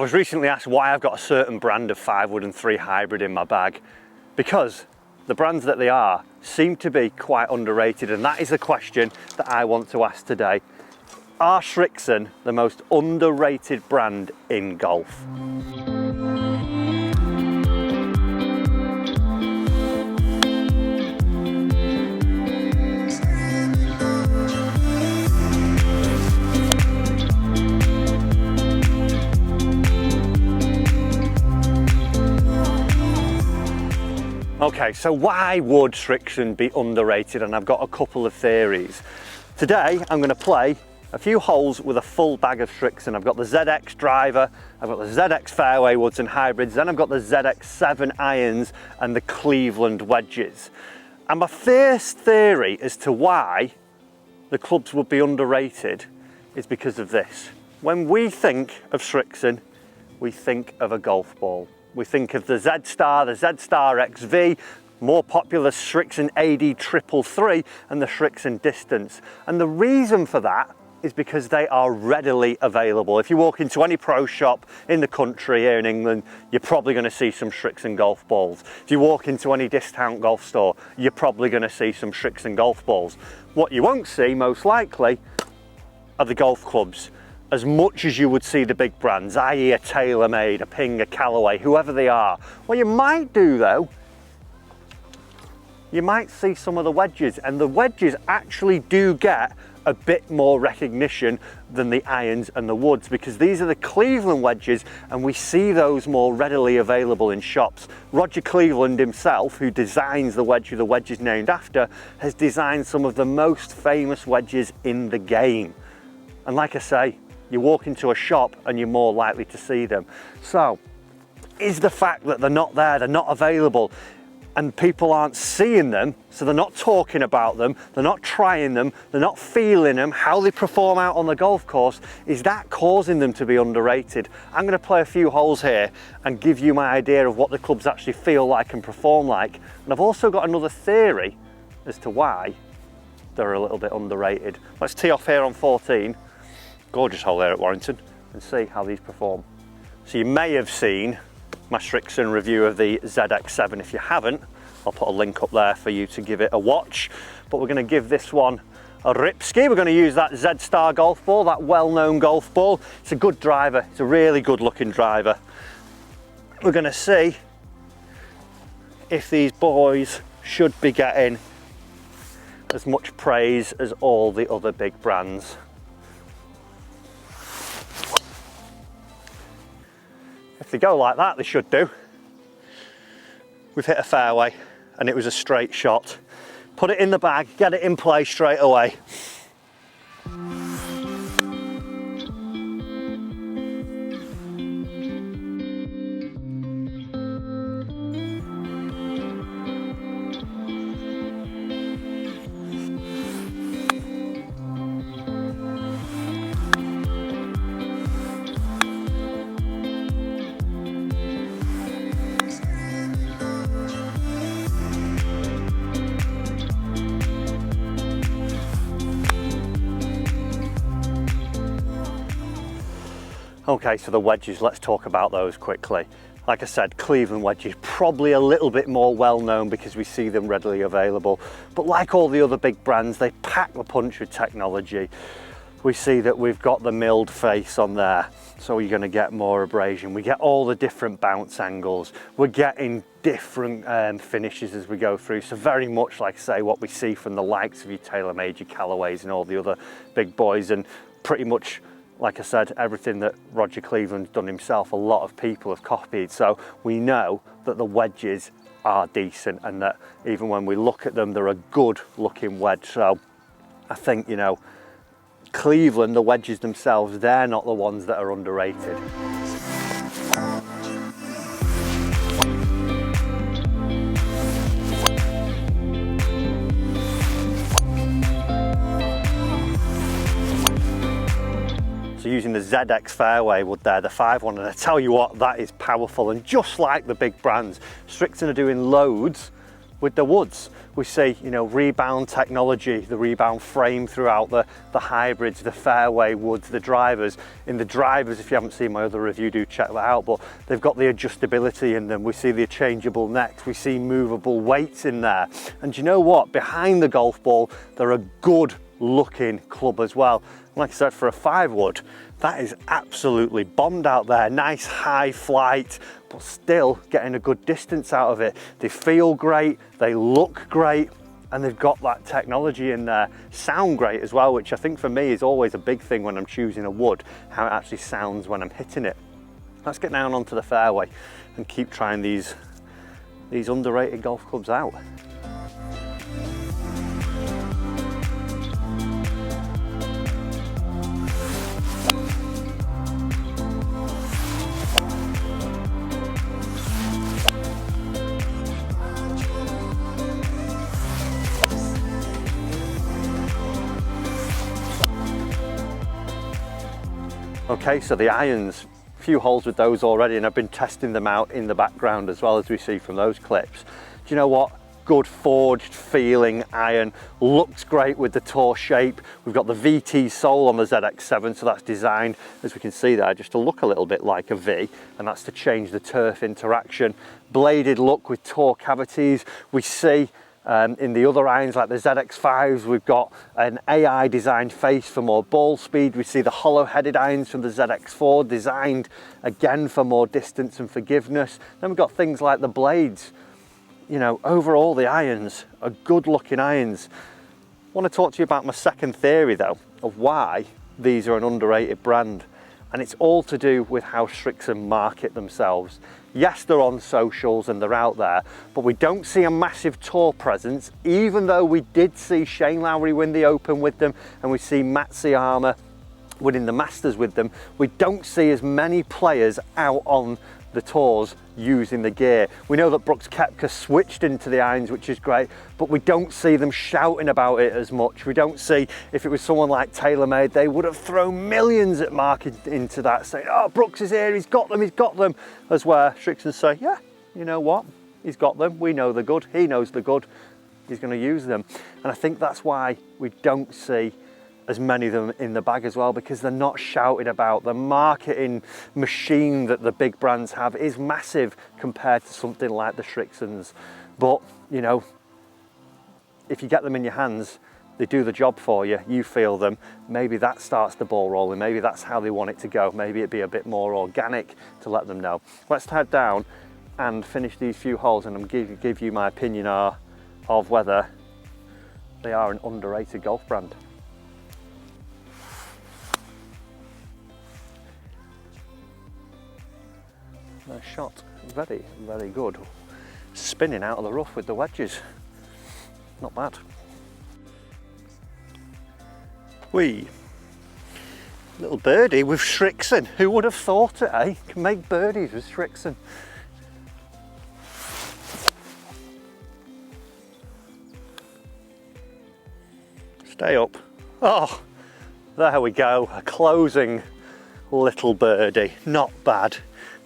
was recently asked why I've got a certain brand of 5-wood and 3 hybrid in my bag, because the brands that they are seem to be quite underrated, and that is the question that I want to ask today. Are Srixon the most underrated brand in golf? Okay, so why would Srixon be underrated? And I've got a couple of theories. Today, I'm going to play a few holes with a full bag of Srixon. I've got the ZX driver, I've got the ZX fairway woods and hybrids, then I've got the ZX7 irons and the Cleveland wedges. And my first theory as to why the clubs would be underrated is because of this. When we think of Srixon, we think of a golf ball. We think of the Z-Star, the Z-Star XV, more popular Srixon AD 333 and the Srixon Distance. And the reason for that is because they are readily available. If you walk into any pro shop in the country here in England, you're probably going to see some Srixon golf balls. If you walk into any discount golf store, you're probably going to see some Srixon golf balls. What you won't see, most likely, are the golf clubs. As much as you would see the big brands, i.e. a TaylorMade, a Ping, a Callaway, whoever they are. What you might do though, you might see some of the wedges, and the wedges actually do get a bit more recognition than the irons and the woods, because these are the Cleveland wedges and we see those more readily available in shops. Roger Cleveland himself, who designs the wedge who the wedge is named after, has designed some of the most famous wedges in the game. And like I say, you walk into a shop and you're more likely to see them. So, is the fact that they're not there, they're not available, and people aren't seeing them, so they're not talking about them, they're not trying them, they're not feeling them, how they perform out on the golf course, is that causing them to be underrated? I'm going to play a few holes here and give you my idea of what the clubs actually feel like and perform like. And I've also got another theory as to why they're a little bit underrated. Let's tee off here on 14. Gorgeous hole there at Warrington, and see how these perform. So you may have seen my Srixon review of the ZX7. If you haven't, I'll put a link up there for you to give it a watch. But we're going to give this one a ripski. We're going to use that Z-Star golf ball, that well-known golf ball. It's a good driver, it's a really good looking driver. We're going to see if these boys should be getting as much praise as all the other big brands. If they go like that, they should do. We've hit a fairway and it was a straight shot. Put it in the bag, get it in play straight away. Okay, so the wedges, let's talk about those quickly. Like I said, Cleveland wedges, probably a little bit more well known because we see them readily available. But like all the other big brands, they pack the punch with technology. We see that we've got the milled face on there, so you're going to get more abrasion. We get all the different bounce angles. We're getting different finishes as we go through. So very much like I say, what we see from the likes of your TaylorMade, your Callaways and all the other big boys, and pretty much, like I said, everything that Roger Cleveland's done himself, a lot of people have copied. So we know that the wedges are decent, and that even when we look at them, they're a good looking wedge. So I think, you know, Cleveland, the wedges themselves, they're not the ones that are underrated. So using the ZX fairway wood there, the 5-1, and I tell you what, that is powerful. And just like the big brands, Srixon are doing loads with the woods. We see, you know, rebound technology, the rebound frame throughout the hybrids, the fairway woods, the drivers. In the drivers, if you haven't seen my other review, do check that out, but they've got the adjustability in them. We see the changeable necks, we see movable weights in there. And you know what? Behind the golf ball, they're a good looking club as well. Like I said, for a 5 wood, that is absolutely bombed out there. Nice high flight, but still getting a good distance out of it. They feel great, they look great, and they've got that technology in there. Sound great as well, which I think for me is always a big thing when I'm choosing a wood, how it actually sounds when I'm hitting it. Let's get down onto the fairway and keep trying these underrated golf clubs out. Okay, so the irons, a few holes with those already, and I've been testing them out in the background as well, as we see from those clips. Do you know what? Good forged feeling iron, looks great with the tour shape. We've got the VT sole on the ZX7, so that's designed, as we can see there, just to look a little bit like a V, and that's to change the turf interaction. Bladed look with tour cavities. We see in the other irons like the ZX5s, we've got an AI designed face for more ball speed. We see the hollow headed irons from the ZX4 designed again for more distance and forgiveness. Then we've got things like the blades. You know, overall the irons are good looking irons. I want to talk to you about my second theory though, of why these are an underrated brand. And it's all to do with how Srixon market themselves. Yes, they're on socials and they're out there, but we don't see a massive tour presence, even though we did see Shane Lowry win the Open with them, and we see Matsuyama winning the Masters with them. We don't see as many players out on the tours using the gear. We know that Brooks Koepka switched into the irons, which is great, but we don't see them shouting about it as much. We don't see, if it was someone like TaylorMade, they would have thrown millions at market into that, saying, oh, Brooks is here, he's got them. As where Srixon say, yeah, you know what, he's got them, we know they're good, he knows they're good, he's going to use them. And I think that's why we don't see as many of them in the bag as well, because they're not shouted about. The marketing machine that the big brands have is massive compared to something like the Srixons. But, you know, if you get them in your hands, they do the job for you, you feel them, maybe that starts the ball rolling, maybe that's how they want it to go, maybe it'd be a bit more organic to let them know. Let's head down and finish these few holes, and I'm give you my opinion of whether they are an underrated golf brand. Nice shot, very, very good. Spinning out of the rough with the wedges, not bad. Little birdie with Srixon, who would have thought it, eh? Can make birdies with Srixon. Stay up. Oh, there we go, a closing little birdie, not bad.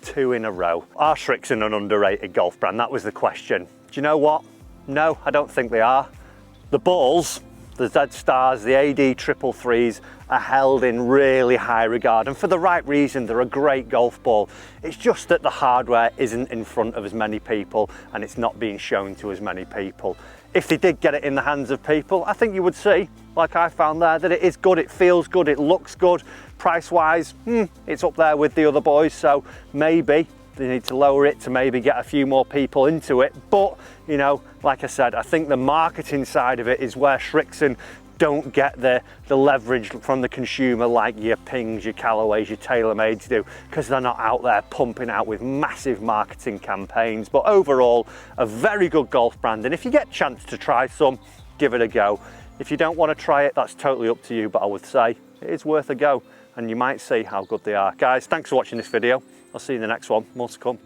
2 in a row. Are Srixon an underrated golf brand? That was the question. Do you know what? No, I don't think they are. The balls, the Z Stars, the AD 333s are held in really high regard, and for the right reason. They're a great golf ball. It's just that the hardware isn't in front of as many people and it's not being shown to as many people. If they did get it in the hands of people, I think you would see, like I found there, that it is good, it feels good, it looks good. Price-wise, it's up there with the other boys, so maybe they need to lower it to maybe get a few more people into it. But, you know, like I said, I think the marketing side of it is where Srixon don't get the leverage from the consumer like your Pings, your Callaways, your TaylorMades do, because they're not out there pumping out with massive marketing campaigns. But overall, a very good golf brand, and if you get a chance to try some, give it a go. If you don't want to try it, that's totally up to you, but I would say it is worth a go, and you might see how good they are. Guys, thanks for watching this video. I'll see you in the next one. More to come.